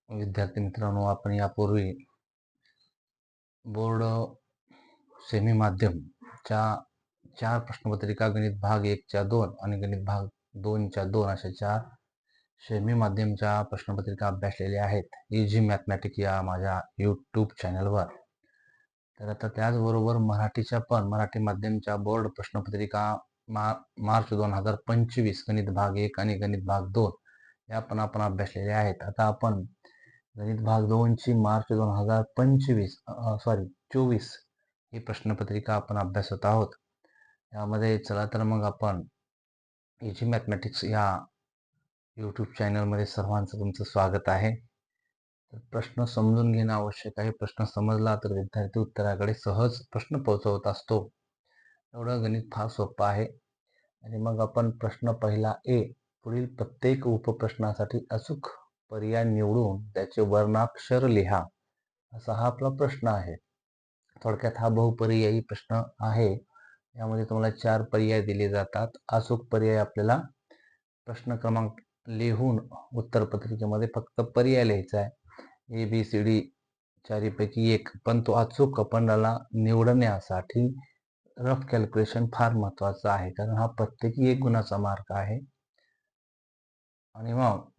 विद्यार्थी मित्रांनो, आपण यापूर्वी बोर्ड सेमी माध्यमच्या 4 प्रश्नपत्रिका गणित भाग 1च्या 2 आणि गणित भाग 2च्या 2 अशा 4 सेमी माध्यमच्या प्रश्नपत्रिका अभ्यासलेल्या आहेत इझी मॅथमॅटिक्स या माझ्या यूट्यूब चॅनलवर. तर आता त्याचबरोबर मराठी माध्यमच्या बोर्ड प्रश्नपत्रिका मार्च 2025 गणित भाग 1 आणि गणित भाग 2 या पण आपण अभ्यासलेल्या आहेत. आता आपण गणित भाग 2 ची मार्च 2024 ही प्रश्नपत्रिका आपण अभ्यासत आहोत. यामध्ये चला तर मग आपण इझी मॅथमॅटिक्स या यूट्यूब चॅनलमध्ये सर्वांचं तुमचं स्वागत आहे. तर प्रश्न समजून घेणं आवश्यक आहे. प्रश्न समजला तर विद्यार्थी उत्तराकडे सहज प्रश्न पोहोचवत असतो. एवढं गणित फार सोपं आहे. आणि मग आपण प्रश्न पहिला ए, पुढील प्रत्येक उपप्रश्नासाठी अचूक पर्याय निवडून त्याचे वर्णाक्षर लिहा, असा हा आपला प्रश्न आहे. थोडक्यात हा बहुपर्यायी प्रश्न आहे. यामध्ये तुम्हाला 4 पर्याय दिले जातात. अचूक पर्याय आपल्याला प्रश्न क्रमांक लिहून उत्तरपत्रिकेमध्ये फक्त पर्याय लिहायचा आहे. ABCD चारीपैकी एक, पण तो अचूक आपल्याला निवडण्यासाठी रफ कॅल्क्युलेशन फार महत्वाचं आहे, कारण हा प्रत्येकी 1 गुणाचा मार्क आहे. आणि मग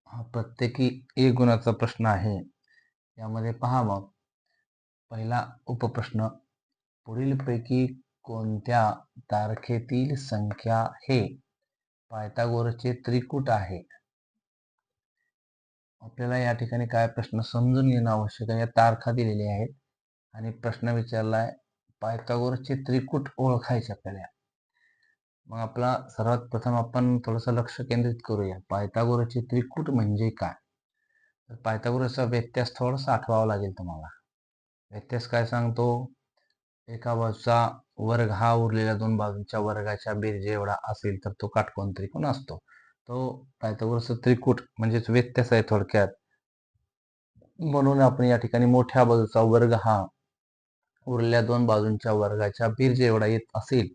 हा प्रत्येकी 1 गुणाचा प्रश्न आहे. यामध्ये पहा, मग पहिला उपप्रश्न, पुढीलपैकी कोणत्या तारखेतील संख्या हे पायथागोरसचे त्रिकूट आहे? आपल्याला या ठिकाणी काय प्रश्न समजून घेणं आवश्यक आहे. या तारखा दिलेल्या आहेत आणि प्रश्न विचारलाय पायथागोरसचे त्रिकूट ओळखायचे आपल्याला. मग आपला सर्वात प्रथम आपण थोडंसं लक्ष केंद्रित करूया. पायथागोरसचे त्रिकूट म्हणजे काय? तर पायथागोरसचा व्यत्यास थोडासा आठवावा लागेल तुम्हाला. व्यत्यास काय सांगतो? एका बाजूचा वर्ग हा उरलेल्या 2 बाजूंच्या वर्गाच्या बेरजे एवढा असेल तर तो काटकोन त्रिकोण असतो. तो पायथागोरसचा त्रिकूट म्हणजेच व्यत्यास आहे थोडक्यात. म्हणून आपण या ठिकाणी मोठ्या बाजूचा वर्ग हा उरलेल्या 2 बाजूंच्या वर्गाच्या बेरजे एवढा येत असेल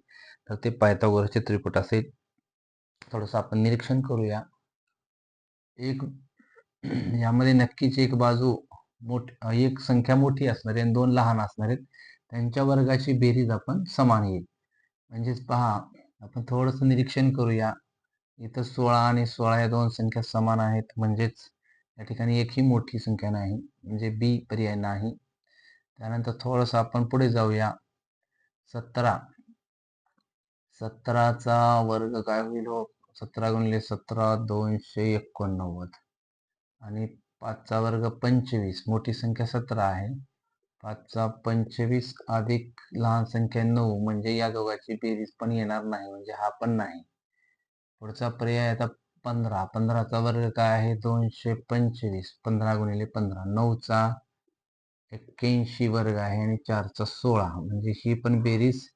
तर ते पायथागोरसचे त्रिकूट असेल. थोडंसं आपण निरीक्षण करूया. यामध्ये नक्कीच एक बाजू एक संख्या मोठी असणार आहे आणि 2 लहान असणार आहेत. त्यांच्या वर्गाची बेरीज आपण समान येईल. म्हणजेच पहा, आपण थोडंसं निरीक्षण करूया. इथं 16 आणि 16 या 2 संख्या समान आहेत, म्हणजेच या ठिकाणी एकही मोठी संख्या नाही, म्हणजे बी पर्याय नाही. त्यानंतर थोडंसं आपण पुढे जाऊया. 17चा वर्ग काय होईल? 17 गुणिले 17 289 आणि 5चा वर्ग 25, मोठी संख्या 17 आहे. 5चा 25 अधिक लहान संख्या 9, म्हणजे या दोघांची बेरीज पण येणार नाही, म्हणजे हा पण नाही. पुढचा पर्याय आता 15. 15चा वर्ग काय आहे? 225. 15 गुणिले 15, 9चा 81 वर्ग आहे आणि 4चा 16, म्हणजे ही पण बेरीज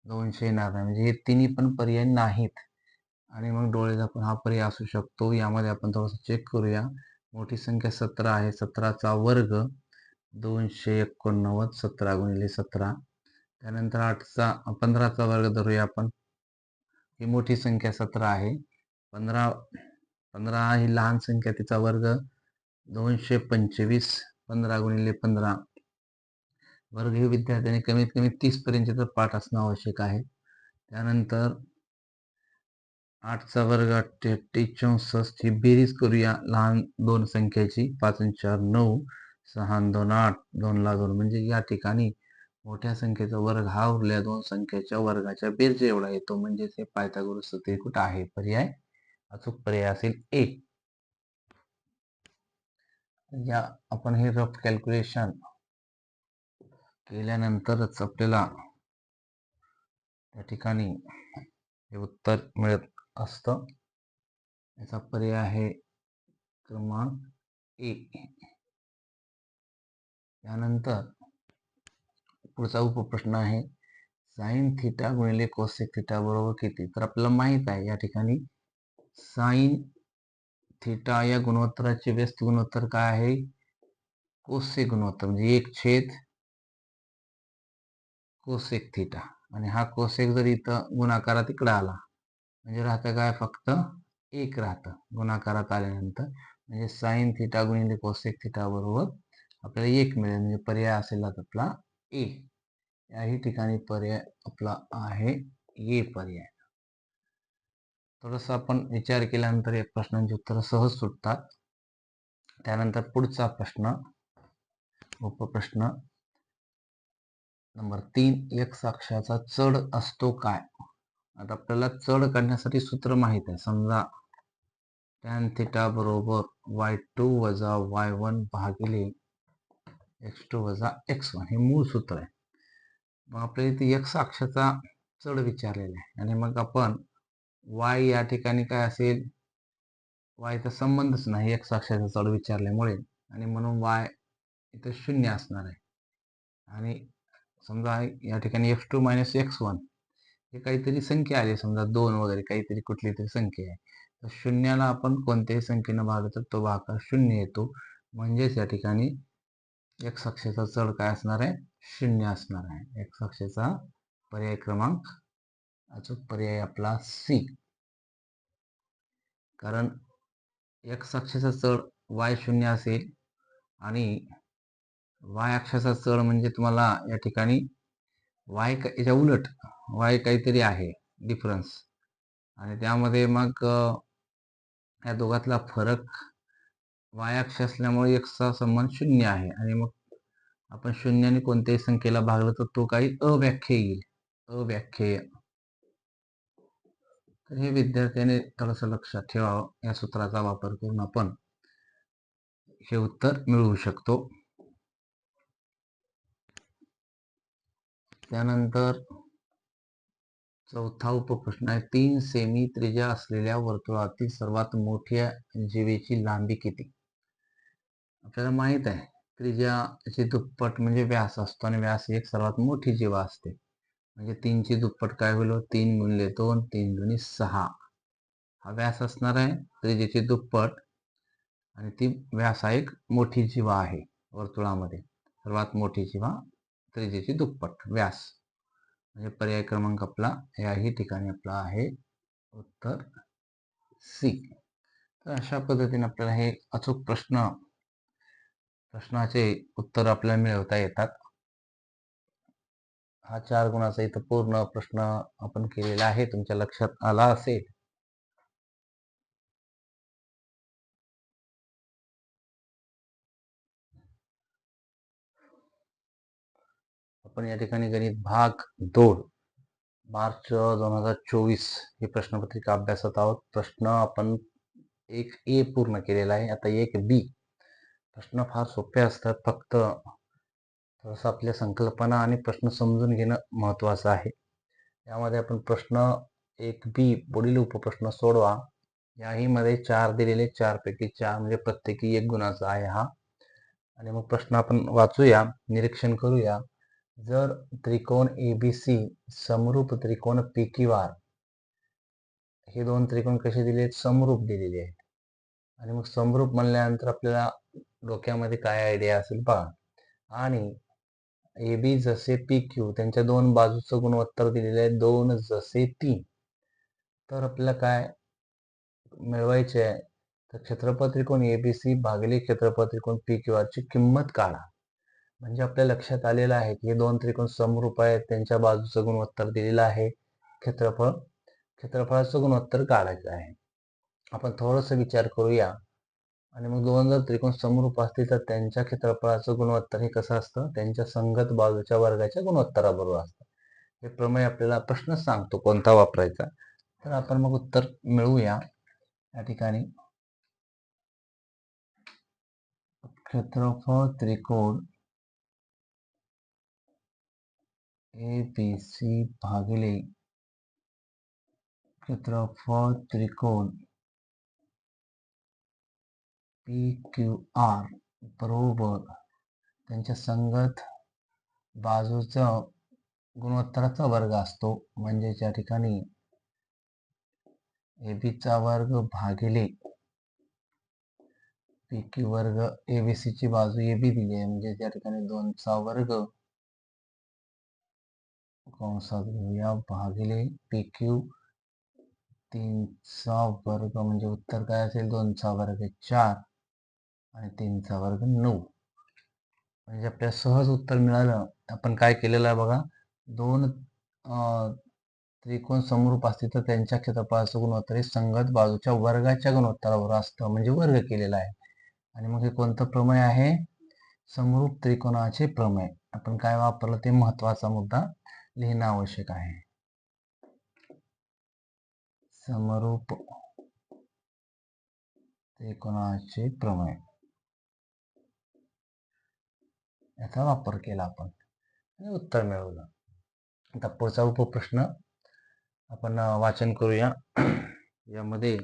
200 येणार नाही, म्हणजे हे तिन्ही पण पर्याय नाहीत. आणि मग डोळे झाकून हा पर्याय असू शकतो. यामध्ये आपण थोडंसं चेक करूया. मोठी संख्या 17 आहे. 17चा वर्ग 289, 17 गुणिले 17. त्यानंतर 15चा वर्ग धरूया आपण. ही मोठी संख्या 17 आहे. 15 ही लहान संख्या, तिचा वर्ग 225. 15 गुणिले 15 वर्ग हे विद्यार्थ्यांनी कमीत कमी 30 पर्यंत पाठ असणं आवश्यक आहे. त्यानंतर 8चा वर्ग 88, ही बेरीज करूया लहान 2 संख्येची. 5 आणि 4 9, 6 आणि 2 8, 2 ला 2, म्हणजे या ठिकाणी मोठ्या संख्येचा वर्ग हा उरलेल्या 2 संख्येच्या वर्गाच्या बेरजे एवढा येतो, म्हणजे हे पायथागोरसचं त्रिकूट आहे. पर्याय अचूक पर्याय असेल ए. या आपण हे रफ कॅल्क्युलेशन केल्यानंतरच आपल्याला त्या ठिकाणी हे उत्तर मिळत असतं. याचा पर्याय आहे क्रमांक ए. त्यानंतर पुढचा उपप्रश्न आहे, साइन थिटा गुणिले कोसेक थिटा बरोबर किती? तर आपल्याला माहित आहे या ठिकाणी साइन थिटा या गुणोत्तराचे व्यस्त गुणोत्तर काय आहे? कोसेक गुणोत्तर, म्हणजे 1 छेद कोसेक थिटा. आणि हा कोसेक जर इथं गुणाकारात इकडे आला म्हणजे राहतं काय? फक्त 1 राहतं गुणाकारात आल्यानंतर. म्हणजे साइन थिटा गुणिले कोसेक थिटा बरोबर आपल्याला 1 मिळेल. म्हणजे पर्याय असेल आपला ए. याही ठिकाणी पर्याय आपला आहे ए पर्याय. थोडंसं आपण विचार केल्यानंतर या प्रश्नांची उत्तरं सहज सुटतात. त्यानंतर पुढचा प्रश्न, उपप्रश्न नंबर 3, एक्स अक्षाचा चढ असतो काय? आता आपल्याला चढ काढण्यासाठी सूत्र माहित आहे. समजा tan थिटा बरोबर y2 वजा y1 भागिले x2 वजा x1 हे मूळ सूत्र आहे. मग आपल्याला इथे एक्स अक्षाचा चढ विचारलेला आहे आणि मग आपण y या ठिकाणी काय असेल, yचा संबंधच नाही एक्स अक्षाचा चढ विचारल्यामुळे, आणि म्हणून y इथे 0 असणार आहे. आणि समजा या ठिकाणी x2 मायनस x1 हे काहीतरी संख्या आली, समजा 2 वगैरे काहीतरी कुठली तरी संख्या आहे. तर शून्याला आपण कोणत्याही संख्येनं भागलं तर तो भागाकार 0 येतो. म्हणजेच या ठिकाणी एक्स अक्षाचा चढ काय असणार आहे? 0 असणार आहे. एक्स अक्षाचा पर्याय क्रमांक, अचूक पर्याय आपला सी. कारण एक्स अक्षाचा चढ y0 असेल आणि y अक्षाचा चढ म्हणजे तुम्हाला या ठिकाणी y याच्या उलट y काहीतरी आहे डिफरन्स, आणि त्यामध्ये मग या दोघातला फरक y अक्ष असल्यामुळे एक्सचा संबंध 0 आहे. आणि मग आपण शून्याने कोणत्याही संख्येला भागलं तर तो काही अव्याख्येय येईल, अव्याख्येय. तर हे विद्यार्थ्याने थोडंसं लक्षात ठेवावं. या सूत्राचा वापर करून आपण हे उत्तर मिळवू शकतो. त्यानंतर चौथा उपप्रश्न आहे, 3 सेमी त्रिज्या असलेल्या वर्तुळातील सर्वात मोठ्या जीवेची लांबी किती? आपल्याला माहित आहे त्रिज्याची दुप्पट म्हणजे व्यास असतो आणि व्यास ही एक सर्वात मोठी जीवा असते. म्हणजे 3 ची दुप्पट काय होईल? 3 गुणिले 2, 3 दुनी 6 हा व्यास असणार आहे त्रिज्येची दुप्पट. आणि ती व्यास हा एक मोठी जीवा आहे वर्तुळामध्ये, सर्वात मोठी जीवा त्रिज्येची दुप्पट व्यास. म्हणजे पर्याय क्रमांक आपला याही ठिकाणी आपला आहे उत्तर सी. तर अशा पद्धतीने आपल्याला हे अचूक प्रश्नाचे उत्तर आपल्याला मिळवता येतात. हा 4 गुणाचा इथं पूर्ण प्रश्न आपण केलेला आहे, तुमच्या लक्षात आला असेल. आपण या ठिकाणी गणित भाग 2 मार्च 2024 ही प्रश्नपत्रिका अभ्यासत आहोत. प्रश्न आपण 1A पूर्ण केलेला आहे. आता 1B. प्रश्न फार सोपे असतात, फक्त थोडंसं आपल्या संकल्पना आणि प्रश्न समजून घेणं महत्त्वाचं आहे. यामध्ये आपण प्रश्न 1B पुढील उपप्रश्न सोडवा. याही मध्ये 4 दिलेले, 4 पैकी 4 म्हणजे प्रत्येकी 1 गुणाचा आहे हा. आणि मग प्रश्न आपण वाचूया, निरीक्षण करूया. जर त्रिकोण ABC समरूप त्रिकोण PQR हे दोन त्रिकोण कसे दिले आहेत? समरूप दिलेले आहेत. आणि मग समरूप म्हणल्यानंतर आपल्याला डोक्यामध्ये काय आयडिया असेल पहा. आणि AB जसे PQ त्यांच्या दोन बाजूचं गुणोत्तर दिलेले आहे 2 जसे 3. तर आपल्याला काय मिळवायचे आहे? तर क्षेत्रफळ त्रिकोण ABC भागिले क्षेत्रफळ त्रिकोण PQR ची किंमत काढा. म्हणजे आपल्या लक्षात आलेलं आहे की हे दोन त्रिकोण समरूप आहेत, त्यांच्या बाजूचं गुणोत्तर दिलेलं आहे, क्षेत्रफळाचं गुणोत्तर काढायचं आहे. आपण थोडंसं विचार करूया. आणि मग दोन जर त्रिकोण समरूप असतील तर त्यांच्या क्षेत्रफळाचं गुणोत्तर हे कसं असतं? त्यांच्या संगत बाजूच्या वर्गाच्या गुणोत्तराबरोबर असतं. हे प्रमेय आपल्याला प्रश्न सांगतो कोणता वापरायचा. तर आपण मग उत्तर मिळवूया. या ठिकाणी क्षेत्रफळ त्रिकोण ABC भागिले क्षेत्रफळ त्रिकोण PQR बरोबर त्यांच्या संगत बाजूचा गुणोत्तराचा वर्ग असतो. म्हणजे या ठिकाणी AB चा वर्ग भागिले PQ वर्ग. ABC ची बाजू AB दिली आहे, म्हणजे त्या ठिकाणी 2 चा वर्ग कंसात घेऊया भागिले PQ 3 चा वर्ग. म्हणजे उत्तर काय असेल? 2 चा वर्ग 4 आणि 3चा वर्ग 9. म्हणजे आपल्याला सहज उत्तर मिळालं. आपण काय केलेलं आहे बघा, दोन त्रिकोण समरूप असतील तर त्यांच्या क्षेत्रफळाचं गुणोत्तर हे संगत बाजूच्या वर्गाच्या गुणोत्तरावर असतं, म्हणजे वर्ग केलेला आहे. आणि मग हे कोणतं प्रमेय आहे? समरूप त्रिकोणाचे प्रमेय. आपण काय वापरलं ते महत्वाचा मुद्दा लिहिणं आवश्यक आहे. समरूप त्रिकोणाचे प्रमेय याचा वापर केला आपण आणि उत्तर मिळवलं. आता पुढचा उपप्रश्न आपण वाचन करूया. यामध्ये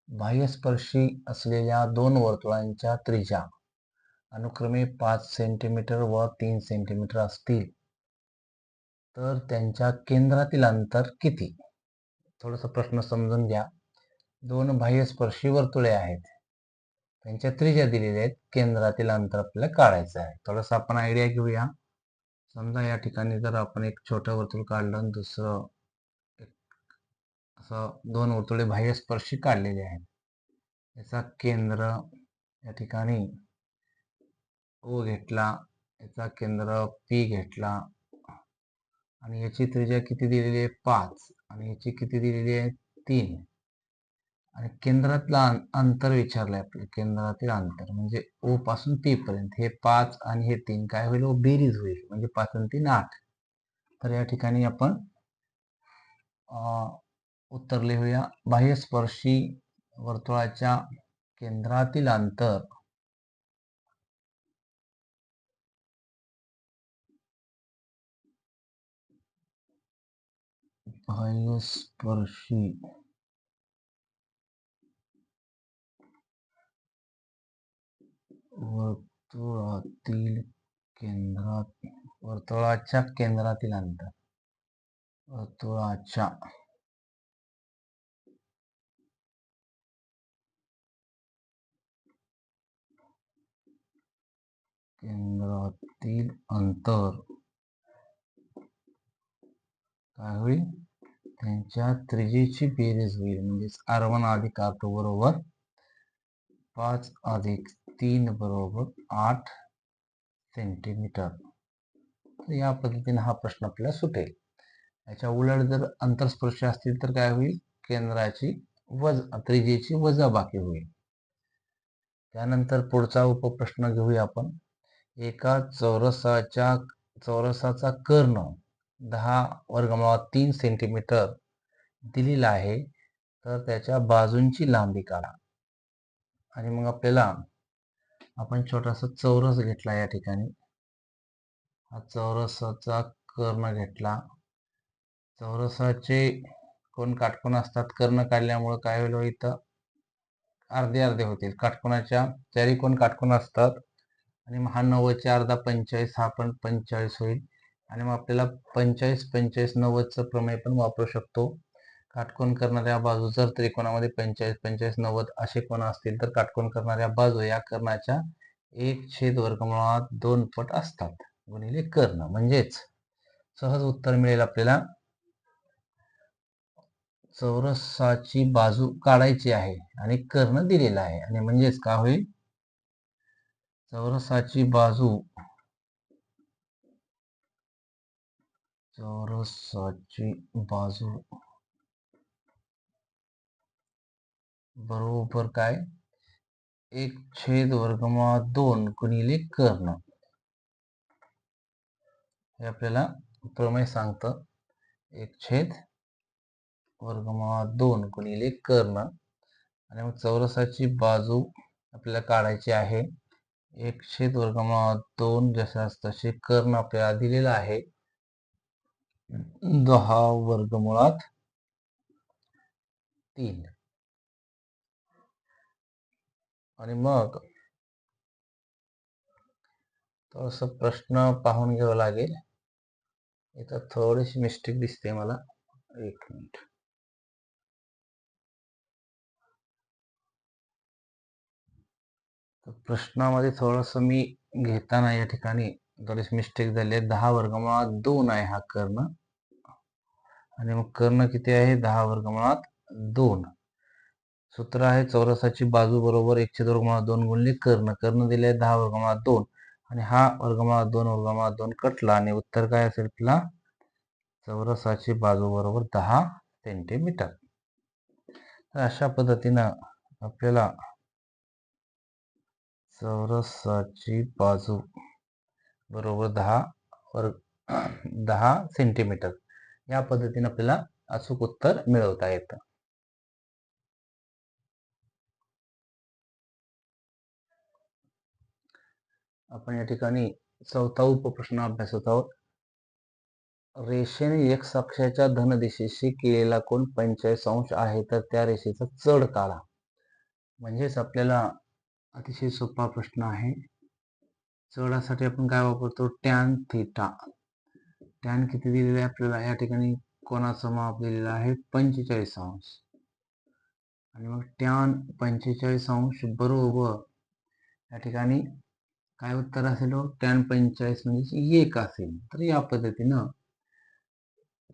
बाह्यस्पर्शी असलेल्या दोन वर्तुळांच्या त्रिज्या अनुक्रमे 5 सेंटीमीटर व 3 सेंटीमीटर असतील तर त्यांच्या केंद्रातील अंतर किती? थोडासा प्रश्न समजून घ्या. दोन बाह्यस्पर्शी वर्तुळे आहेत, त्यांच्या त्रिज्या दिलेल्या आहेत, केंद्रातील अंतर आपल्याला काढायचं आहे. थोडासा आपण आयडिया घेऊया. समजा या ठिकाणी जर आपण एक छोटं वर्तुळ काढलं आणि दुसरं असं दोन वर्तुळे बाह्यस्पर्शी काढलेले आहेत. याचा केंद्र या ठिकाणी O घेतला, याचा केंद्र P घेतला आणि याची त्रिज्या किती दिलेली आहे? 5 आणि याची किती दिलेली आहे? 3. आणि केंद्रातला अंतर विचारलंय आपल्याला. केंद्रातील अंतर म्हणजे O पासून P पर्यंत हे 5 आणि हे 3 काय होईल? बेरीज होईल, म्हणजे 5 आणि 3 8. तर या ठिकाणी आपण उत्तर लिहूया. बाह्यस्पर्शी वर्तुळाच्या केंद्रातील अंतर बाह्यस्पर्शी वर्तुळाच्या केंद्रातील अंतर वर्तुळाच्या केंद्रातील अंतर काय होईल? त्यांच्या त्रिज्येची बेरीज होईल, म्हणजे R1 अधिक R2 बरोबर 5 अधिक 3 बरोबर 8 सेंटीमीटर. तर या पद्धतीने हा प्रश्न आपल्याला सुटेल. याच्या उलट जर अंतरस्पर्श असतील तर काय होईल? केंद्राची त्रिज्येची वजाबाकी होईल. त्यानंतर पुढचा उपप्रश्न घेऊया आपण. एका चौरसाचा कर्ण 10 वर्गमुळात 3 सेंटीमीटर दिलेला आहे, तर त्याच्या बाजूंची लांबी काढा. आणि मग आपल्याला आपण छोटासा चौरस घेतला. या ठिकाणी हा चौरसाचा कर्ण घेतला. चौरसाचे कोण काटकोन असतात, कर्ण काढल्यामुळे काय होईल? इथं अर्धे अर्धे होतील. काटकोनाच्या चारी कोण काटकोन असतात आणि मग हा 90 अर्धा 45, हा पण 45 होईल. आणि मग आपल्याला 45 45 90चं प्रमेय पण वापरू शकतो. काटकोन करणाऱ्या बाजू जर त्रिकोणामध्ये 45 45 90 असे कोण असतील तर काटकोन करणाऱ्या बाजू या कर्णाच्या 1/2 पट असतात गुणिले कर्ण. म्हणजेच सहज उत्तर मिळेल आपल्याला. चौरसाची बाजू काढायची आहे आणि कर्ण दिलेला आहे, आणि म्हणजेच काय होईल? चौरसाची बाजू बरोबर काय? 1/2 गुणिले कर्ण. हे आपल्याला प्रमेय सांगतं. 1/2 गुणिले कर्ण. आणि मग चौरसाची बाजू आपल्याला काढायची आहे. 1/2 जशास तसे कर्ण आपल्याला दिलेला आहे 10√3. आणि मग थोडस प्रश्न पाहून घ्यावा लागेल. इथं थोडीशी मिस्टेक दिसते मला. एक मिनिट. प्रश्नामध्ये थोडस मी घेताना या ठिकाणी थोडीशी मिस्टेक झाली आहे. 10√2 आहे हा कर्ण, आणि मग कर्ण किती आहे? 10√2. सूत्र आहे चौरसाची बाजू बरोबर 1/2 गुणिले कर्ण. कर्ण दिले 10 वर्गमुळात 2 आणि हा वर्गमुळात 2 वर्गमुळात 2 कटला आणि उत्तर काय असेल आपला चौरसाची बाजू बरोबर 10 सेंटीमीटर. तर अशा पद्धतीनं आपल्याला चौरसाची बाजू बरोबर 10 सेंटीमीटर या पद्धतीने आपल्याला अचूक उत्तर मिळवता येतं. आपण या ठिकाणी चौथा उपप्रश्न अभ्यासत आहोत. रेषेने एक्स अक्षाच्या धन दिशेशी केलेला कोन 45 अंश आहे तर त्या रेषेचा चढ काढा. म्हणजेच आपल्याला अतिशय सोपा प्रश्न आहे. चढासाठी आपण काय वापरतो टॅन थिटा. टॅन किती दिलेला आहे आपल्याला या ठिकाणी कोणाचा माप दिलेला आहे 45 अंश आणि मग टॅन 45 अंश बरोबर या ठिकाणी काय उत्तर असेल टॅन 45 म्हणजे 1 असेल. तर या पद्धतीनं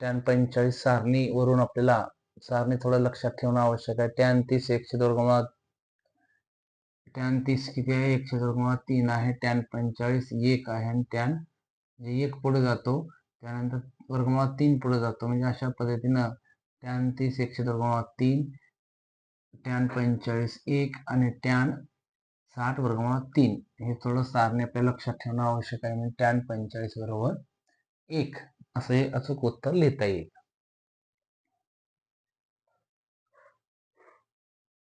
टॅन 45 सारणी वरून आपल्याला सारणी थोडं लक्षात ठेवणं आवश्यक आहे. टॅन 30 1/2 टॅन 30 किती आहे 1/3 आहे. टॅन 45 1 आहे आणि टॅन 1 पुढे जातो त्यानंतर वर्गमुळात 3 पुढे जातो म्हणजे अशा पद्धतीनं टॅन 30 1/3 टॅन 45 1 आणि टॅन 60 वर्गमुळात 3 हे थोडं सारणी आपल्याला लक्षात ठेवणं आवश्यक आहे. म्हणजे टॅन 45 बरोबर 1 असं हे अचूक उत्तर लिहिता येईल.